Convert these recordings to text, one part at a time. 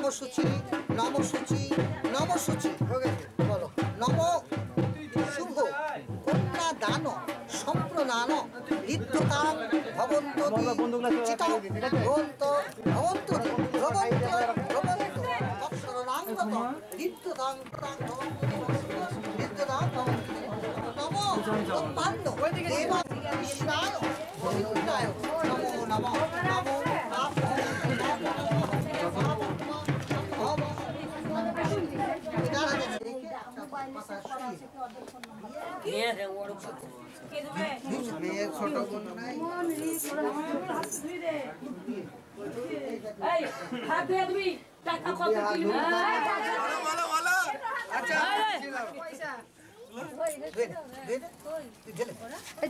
নমসূচি নমসূচি নমসূচি বলো নম শুভ কন্যা দান সম্প্রদান ঋদ্ধতাং ভবন্ত চিতাং ভবন্ত ভবন্ত ভবন্ত ভবন্ত অক্ষরণাঙ্গত ঋদ্ধতাং ঋদ্ধতাং নম উৎপন্ন দেবা কৃষ্ণায় গোবিন্দায় নমো নমঃ নমো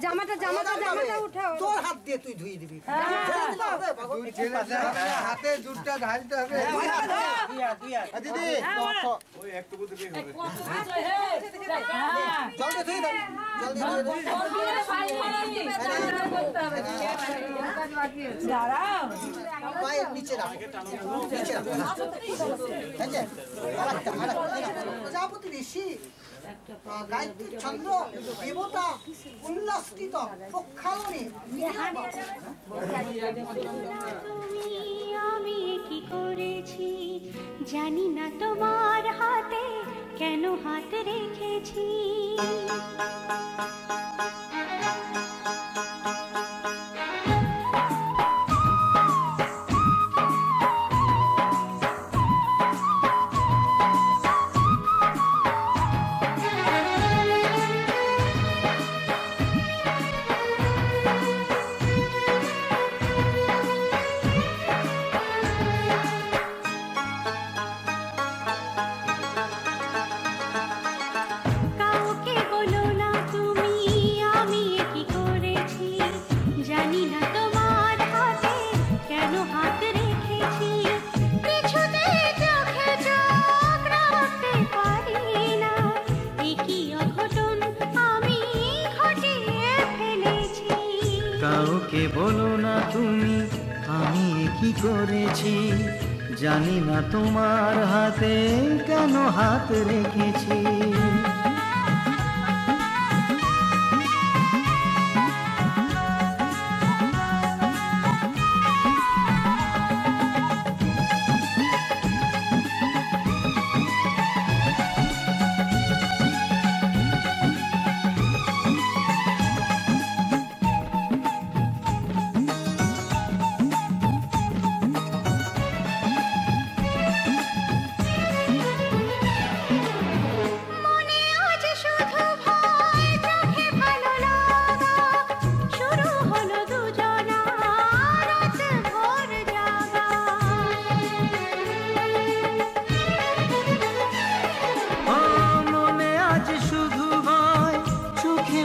জামাটা জামাটা জামাটা উঠাও তোর হাত দিয়ে তুই ধুয়ে দিবি হাতে দুধটা ঢালতে হবে দিদি ওই একটু বুঝতে হবে জলদি ধুই দাও জলদি দাঁড়াও পায়ের নিচে রাখো নিচে রাখো আচ্ছা প্রজাপতি ঋষি গায়ত্রী চন্দ্র দেবতা উল্লাসিত প্রক্ষালনে আমি কি করেছি জানি না তোমার হাতে কেন হাত রেখেছি কাউকে বলো না তুমি আমি কি করেছি জানি না তোমার হাতে কেন হাত রেখেছি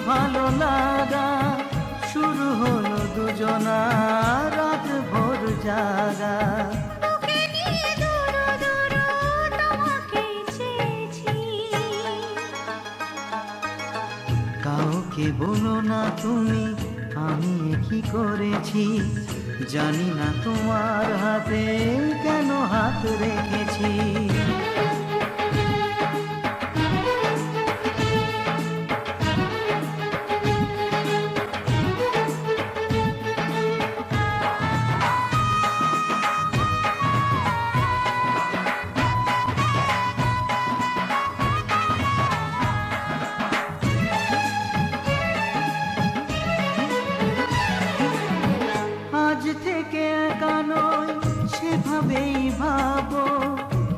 ভালো লাগা শুরু হলো দুজনা রাত ভোর জাগা কাউকে বলো না তুমি আমি কি করেছি জানি না তোমার হাতে কেন হাত রেখেছি আজ থেকে একা নয় সেভাবেই ভাবো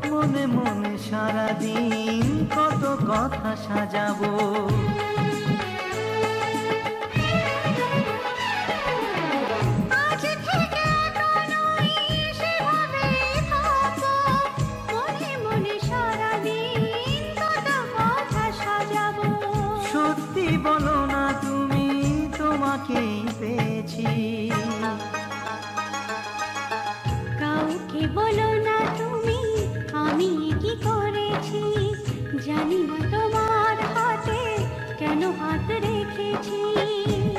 মনে মনে সারাদিন কত কথা সাজাবো সত্যি বলো না তুমি তোমাকেই পেয়েছি কাউকে বলো না তুমি আমি কি করেছি জানি না তোমার হাতে কেন হাত রেখেছি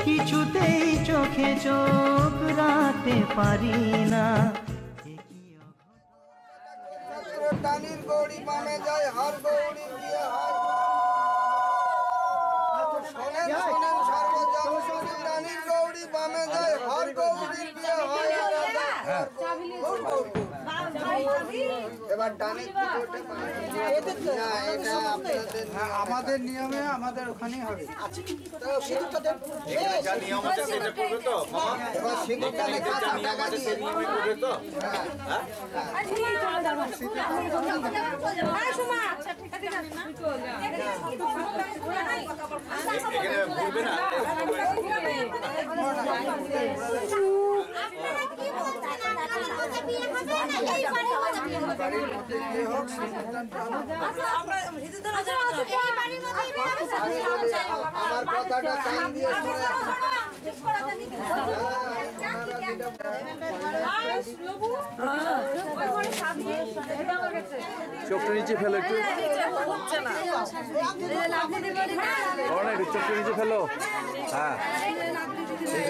কিছুতেই চোখে চোখ রাখতে পারি না বামে যায় হর গৌরীর বিয়ে হয় শোনেন শোনেন সর্বজন শুনি রানীর গৌরী বামে যায় হর গৌরীর বিয়ে হয় এবার ডানে আমাদের নিয়মে আমাদের ওখানেই হবে নিয়ম আছে সেটা করবে তো মামা এবার সিঁদুরটা লেখা টাকা দিয়ে এখানে ঘুরবে না আমার কথাটা কান দিয়ে চোখটা নিচে ফেলো একটু চোখটা নিচে ফেলো হ্যাঁ ঠিক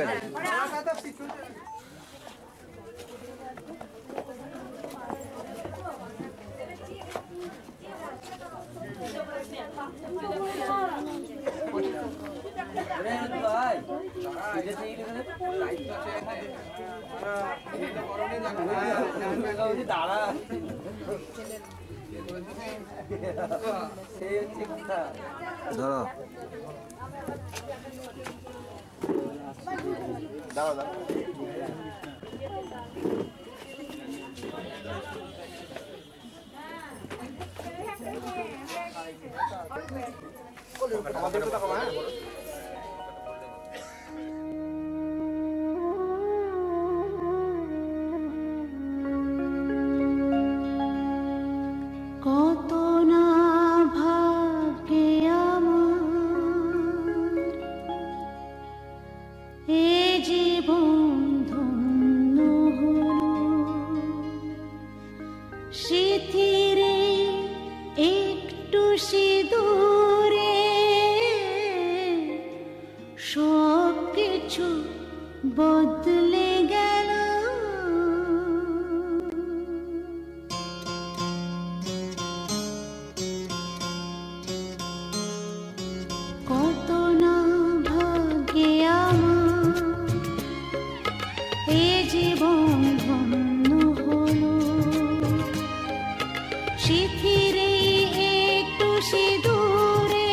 আছে দাঁড়া ধরো দাও দাও আমাদের তো দেখো হ্যাঁ কত না ভাগ্যে আমার এ জীবন ধন্য হলো স্মৃতিরে একটু সিঁদুরে সব কিছু বদলে গেল কত না ভাগ্যে আমার এ জীবন ধন্য হলো স্মৃতিরে একটু সিঁদুরে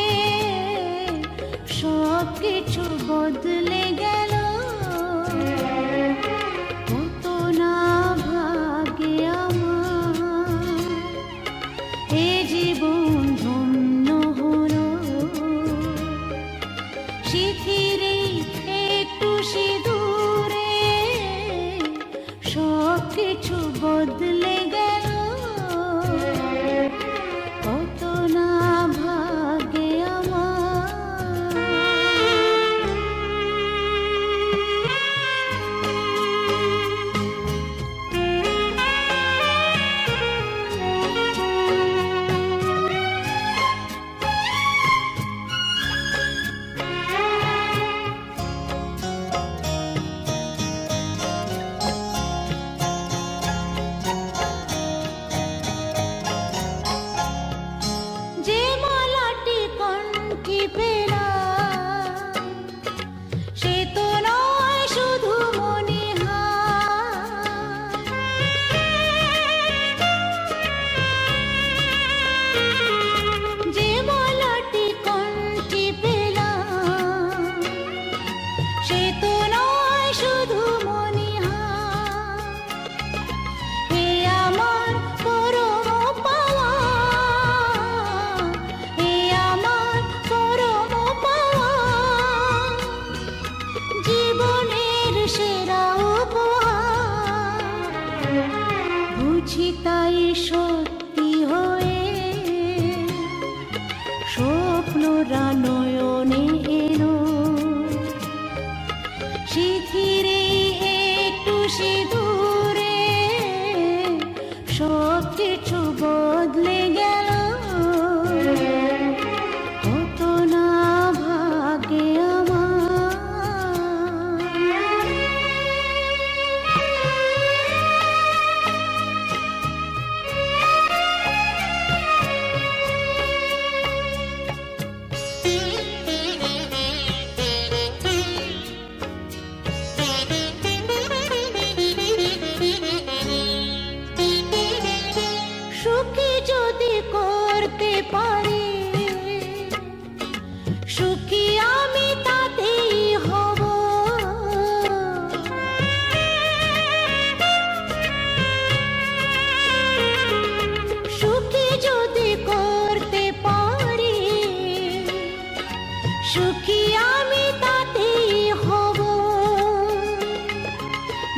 সব কিছু বদলে গেল কত না ভাগ্যে আমার এ জীবন ধন্য হলো স্মৃতিরে একটু সিঁদুরে সব কিছু বদলে গেল কত না ভাগ্যে আমার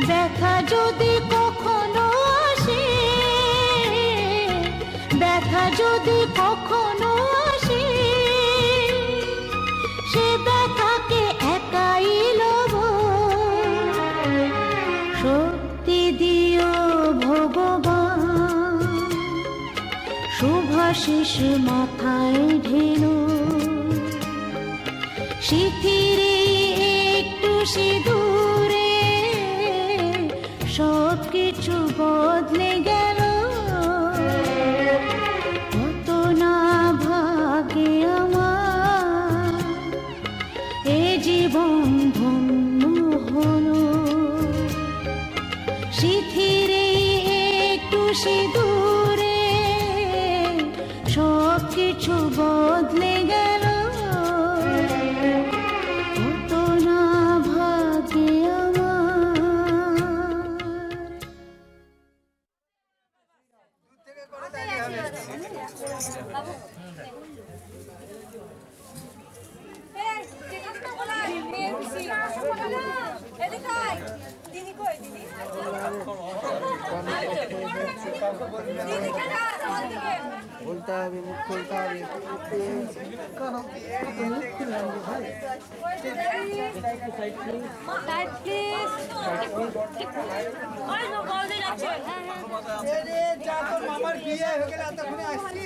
ব্যথা যদি কখনো আসে, ব্যথা যদি কখনো আসে, সে ব্যথাকে একাই লব। শক্তি দিও ভগবান, শুভাশিস মাথায় ঢেলো। শিথিরে একটু সিঁদুরে সব কিছু বদলে গেল। কত না ভাগে আমার এ জীবন ধন্য হলো। শিথিরে একটু সিঁদুরে সব কিছু বদলে গেল। কত না ভাগে বলতে হবে, মুখ খুলতে হবে। মামার বিয়ে হয়ে গেলে এতক্ষণে আসছি।